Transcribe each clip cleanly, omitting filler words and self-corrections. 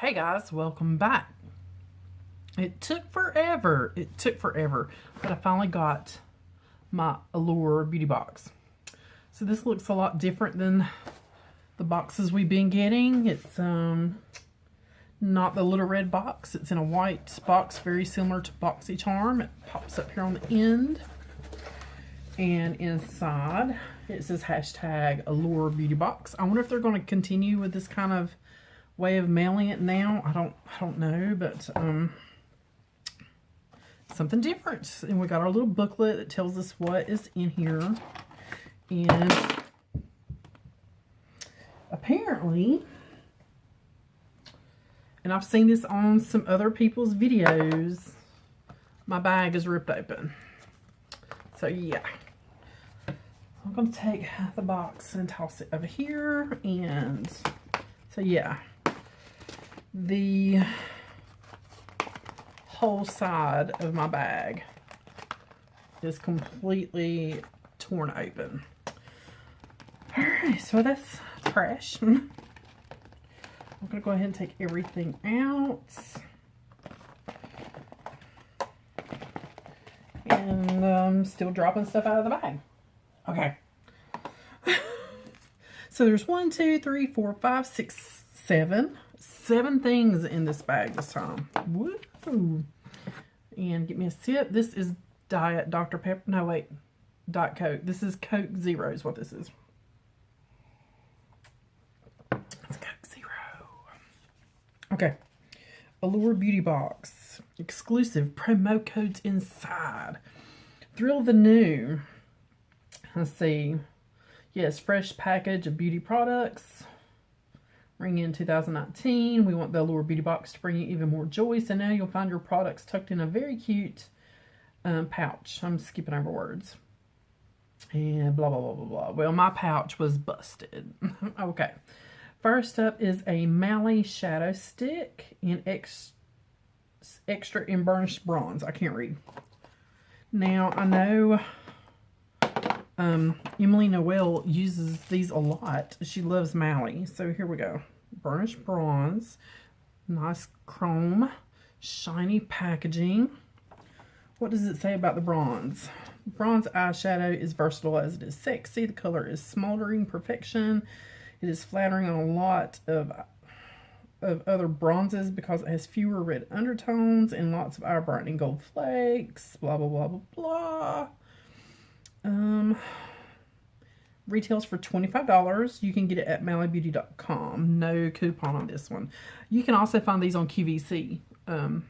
Hey guys, welcome back. It took forever, but I finally got my Allure beauty box. So this looks a lot different than the boxes we've been getting. It's not the little red box. It's in a white box, very similar to BoxyCharm. It pops up here on the end. And inside, it says hashtag Allure Beauty Box. I wonder if they're going to continue with this kind of way of mailing it now. I don't know, but something different. And we got our little booklet that tells us what is in here. And apparently, and I've seen this on some other people's videos, my bag is ripped open. So yeah, I'm going to take the box and toss it over here. And so yeah, the whole side of my bag is completely torn open. Alright, so that's trash. I'm going to go ahead and take everything out. And I'm still dropping stuff out of the bag. Okay. So there's 1, 2, 3, 4, 5, 6, 7. 7 things in this bag this time. Woo! And get me a sip. This is Diet Dr. Pepper. No, wait. Diet Coke. This is Coke Zero is what this is. It's Coke Zero. Okay. Allure Beauty Box. Exclusive promo codes inside. Thrill the new. Let's see. Yes, fresh package of beauty products. Ring in 2019. We want the Allure Beauty Box to bring you even more joy. So now you'll find your products tucked in a very cute pouch. I'm skipping over words. And blah, blah, blah, blah, blah. Well, my pouch was busted. Okay. First up is a Mally Shadow Stick in extra in burnished bronze. I can't read. Now, I know Emily Noel uses these a lot. She loves Mally. So here we go. Burnished bronze. Nice chrome. Shiny packaging. What does it say about the bronze? Bronze eyeshadow is versatile as it is sexy. The color is smoldering perfection. It is flattering on a lot of other bronzes because it has fewer red undertones and lots of eye brightening gold flakes. Blah, blah, blah, blah, blah. Retails for $25. You can get it at mallybeauty.com. No coupon on this one. You can also find these on QVC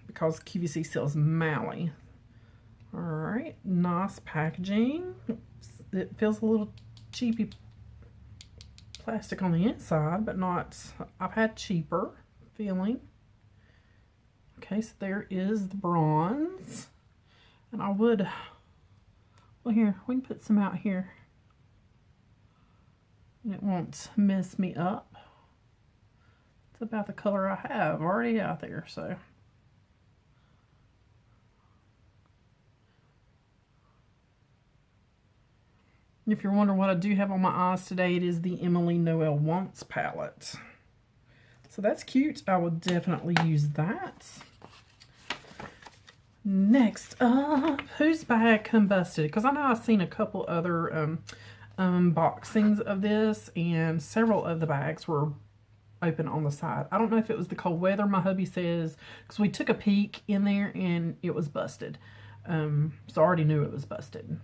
because QVC sells Mally. Alright, nice packaging. It feels a little cheapy plastic on the inside, but not, I've had cheaper feeling. Okay, so there is the bronze. And I would, well here, we can put some out here. And it won't mess me up. It's about the color I have already out there, so. If you're wondering what I do have on my eyes today, it is the Emily Noel Wants palette. So that's cute. I will definitely use that. Next up, whose bag combusted? Because I know I've seen a couple other unboxings of this, and several of the bags were open on the side. I don't know if it was the cold weather, my hubby says, because we took a peek in there and it was busted. So I already knew it was busted.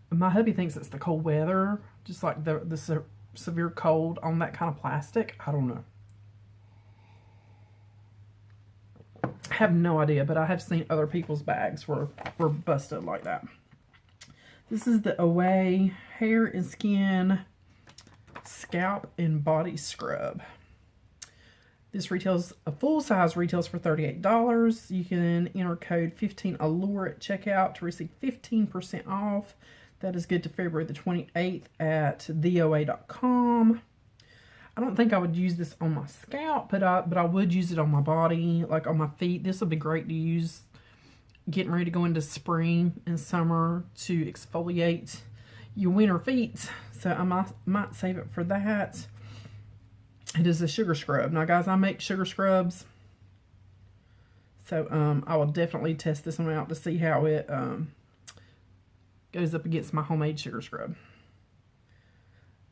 My hubby thinks it's the cold weather, just like the severe cold on that kind of plastic. I don't know. I have no idea, but I have seen other people's bags were busted like that. This is the Away Hair and Skin Scalp and Body Scrub. This retails, a full size retails for $38. You can enter code 15Allure at checkout to receive 15% off. That is good to February the 28th at theoa.com. I don't think I would use this on my scalp, but I would use it on my body, like on my feet. This would be great to use getting ready to go into spring and summer to exfoliate your winter feet. So I might save it for that. It is a sugar scrub. Now, guys, I make sugar scrubs. So, I will definitely test this one out to see how it goes up against my homemade sugar scrub.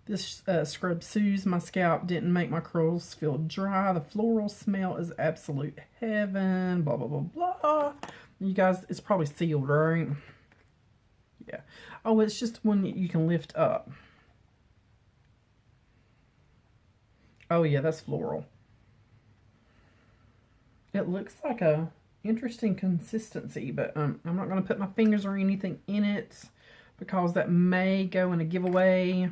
This scrub soothes my scalp, didn't make my curls feel dry. The floral smell is absolute heaven. Blah, blah, blah, blah. You guys, it's probably sealed, right? Yeah. Oh, it's just one that you can lift up. Oh, yeah, that's floral. It looks like a interesting consistency, but I'm not going to put my fingers or anything in it because that may go in a giveaway.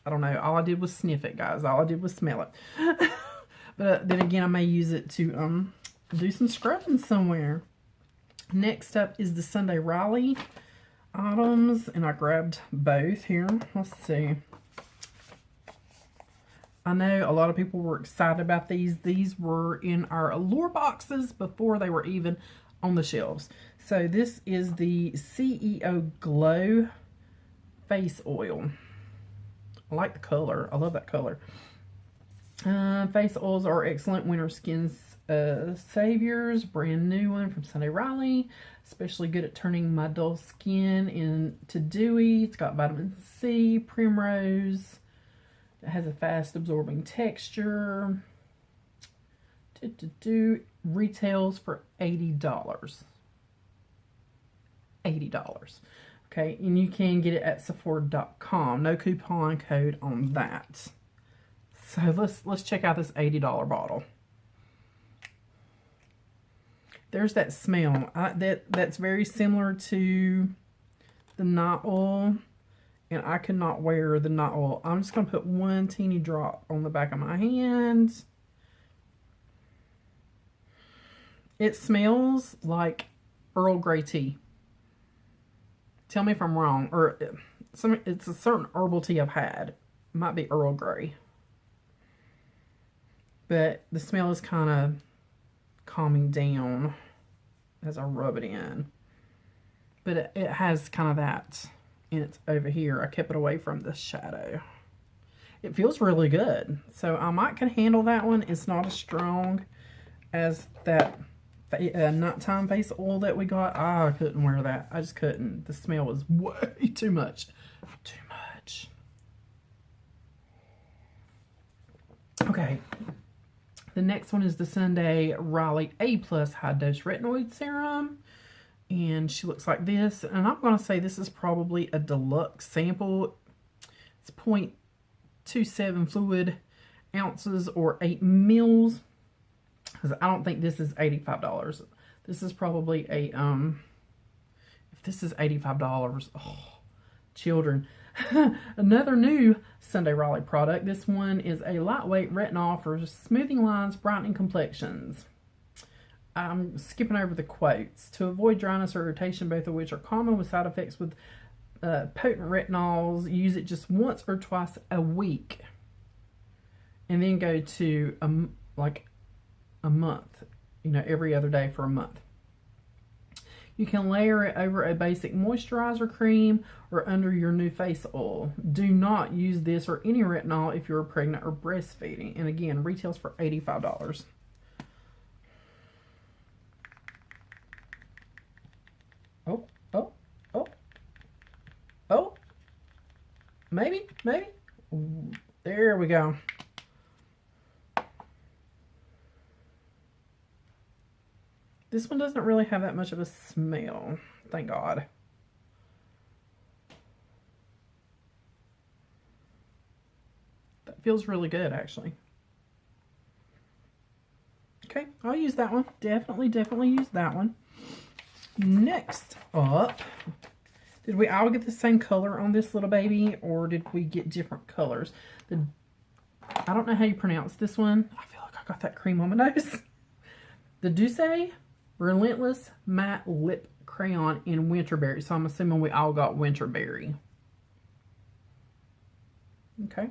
I don't know. All I did was sniff it, guys. All I did was smell it. But then again, I may use it to do some scrubbing somewhere. Next up is the Sunday Riley items, and I grabbed both here. Let's see. I know a lot of people were excited about these. These were in our Allure boxes before they were even on the shelves. So this is the CEO Glow Face Oil. I like the color. I love that color. Face oils are excellent winter skin saviors. Brand new one from Sunday Riley. Especially good at turning my dull skin into dewy. It's got vitamin C, primrose. It has a fast absorbing texture. Retails for $80. $80. Okay, and you can get it at Sephora.com. No coupon code on that. So let's check out this $80 bottle. There's that smell. That's very similar to the night oil. And I cannot wear the night oil. I'm just going to put one teeny drop on the back of my hand. It smells like Earl Grey tea. Tell me if I'm wrong. Or it's a certain herbal tea I've had. It might be Earl Grey. But the smell is kind of calming down as I rub it in. But it has kind of that. And it's over here. I kept it away from the shadow. It feels really good. So I might can handle that one. It's not as strong as that nighttime face oil that we got. I couldn't wear that. I just couldn't. The smell was way too much. Too much. Okay. The next one is the Sunday Riley A+ High Dose Retinoid Serum. And she looks like this. And I'm going to say this is probably a deluxe sample. It's 0.27 fluid ounces or 8 mils. Because I don't think this is $85. This is probably a, if this is $85, oh, children. Another new Sunday Riley product. This one is a lightweight retinol for smoothing lines, brightening complexions. I'm skipping over the quotes. To avoid dryness or irritation, both of which are common with side effects with potent retinols, use it just once or twice a week. And then go to like a month. You know, every other day for a month. You can layer it over a basic moisturizer cream or under your new face oil. Do not use this or any retinol if you're pregnant or breastfeeding. And again, retails for $85. Oh, oh, oh, oh, maybe. There we go. This one doesn't really have that much of a smell, thank God. That feels really good, actually. Okay, I'll use that one. Definitely use that one. Next up, did we all get the same color on this little baby, or did we get different colors? I don't know how you pronounce this one. I feel like I got that cream on my nose. The Douce Relentless Matte Lip Crayon in Winterberry. So I'm assuming we all got Winterberry. Okay.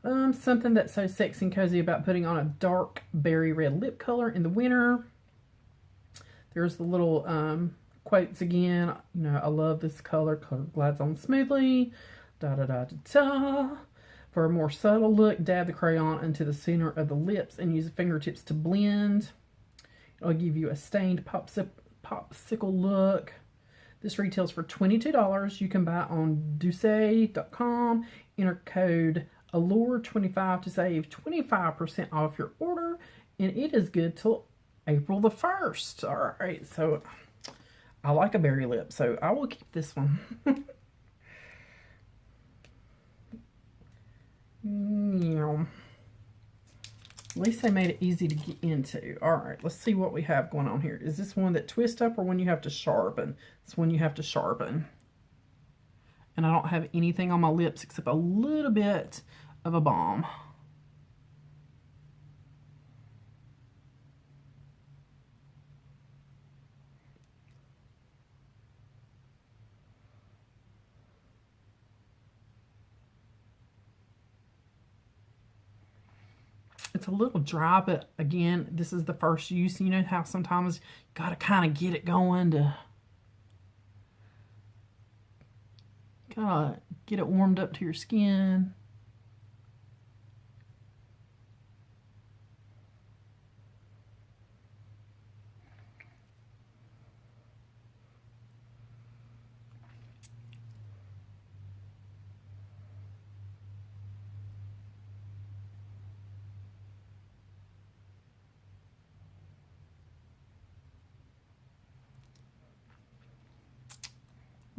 Something that's so sexy and cozy about putting on a dark berry red lip color in the winter. There's the little quotes again. You know, I love this color. Color glides on smoothly. Da da da da da. For a more subtle look, dab the crayon into the center of the lips and use the fingertips to blend. It'll give you a stained popsicle look. This retails for $22. You can buy on Douce.com. Enter code Allure25 to save 25% off your order. And it is good till April the 1st. All right, so I like a berry lip, so I will keep this one. At least they made it easy to get into. All right, let's see what we have going on here. Is this one that twists up or one you have to sharpen? It's one you have to sharpen. And I don't have anything on my lips except a little bit of a balm. It's a little dry, but again, this is the first use. You know how sometimes you got to kind of get it going to kind of get it warmed up to your skin.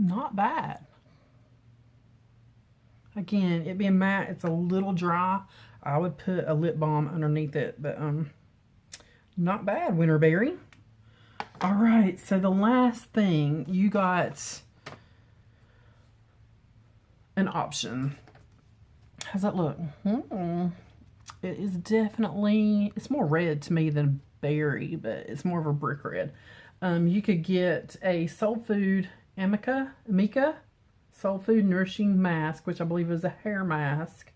Not bad. Again, it being matte, it's a little dry. I would put a lip balm underneath it, but not bad, Winterberry. All right, so the last thing, you got an option. How's that look? It is definitely, it's more red to me than berry, but it's more of a brick red. You could get a Soul Food Mika Soul Food Nourishing Mask, which I believe is a hair mask.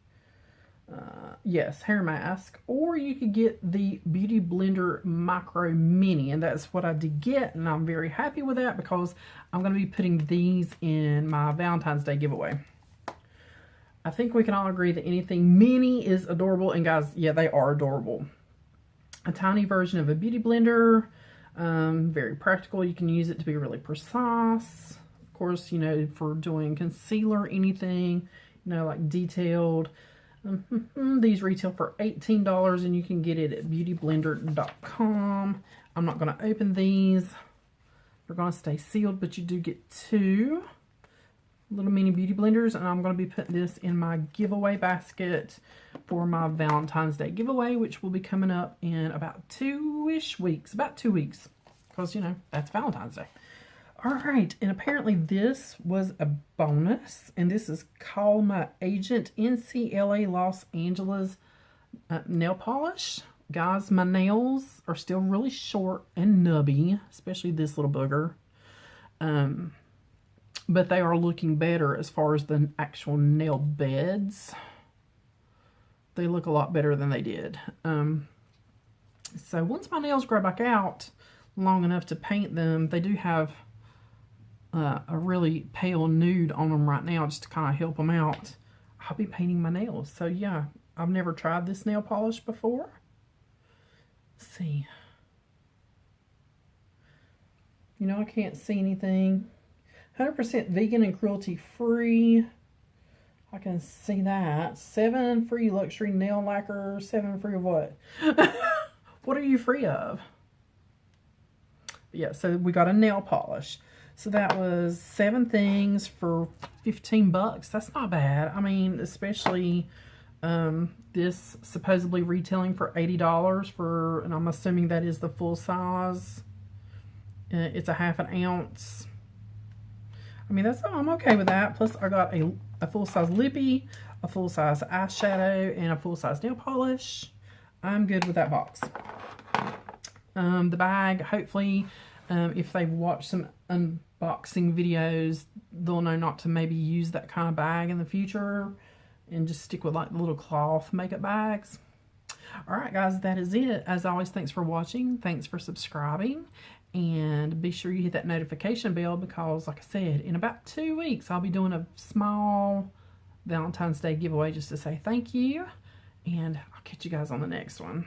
Yes, hair mask. Or you could get the Beauty Blender Micro Mini, and that's what I did get, and I'm very happy with that because I'm going to be putting these in my Valentine's Day giveaway. I think we can all agree that anything mini is adorable, and guys, yeah, they are adorable. A tiny version of a beauty blender, very practical. You can use it to be really precise. Of course, you know, for doing concealer, anything, you know, like detailed. These retail for $18, and you can get it at beautyblender.com. I'm not going to open these. They're going to stay sealed, but you do get 2 little mini beauty blenders, and I'm going to be putting this in my giveaway basket for my Valentine's Day giveaway, which will be coming up in about 2-ish weeks. About 2 weeks, because, you know, that's Valentine's Day. All right, and apparently this was a bonus, and this is Call My Agent NCLA Los Angeles nail polish. Guys, my nails are still really short and nubby, especially this little booger. But they are looking better as far as the actual nail beds. They look a lot better than they did. So once my nails grow back out long enough to paint them, they do have a really pale nude on them right now just to kind of help them out. I'll be painting my nails. So yeah, I've never tried this nail polish before. Let's see. You know, I can't see anything. 100% vegan and cruelty free. I can see that. 7 free luxury nail lacquer. 7 free of what? What are you free of? Yeah, so we got a nail polish. So that was 7 things for $15. That's not bad. I mean, especially this supposedly retailing for $80 for, and I'm assuming that is the full size. It's a 1/2 ounce. I mean, I'm okay with that. Plus, I got a full-size lippy, a full-size eyeshadow, and a full-size nail polish. I'm good with that box. The bag, hopefully, if they've watched some unboxing videos, they'll know not to maybe use that kind of bag in the future and just stick with like the little cloth makeup bags. All right, guys, that is it. As always, thanks for watching. Thanks for subscribing. And be sure you hit that notification bell because, like I said, in about 2 weeks, I'll be doing a small Valentine's Day giveaway just to say thank you. And I'll catch you guys on the next one.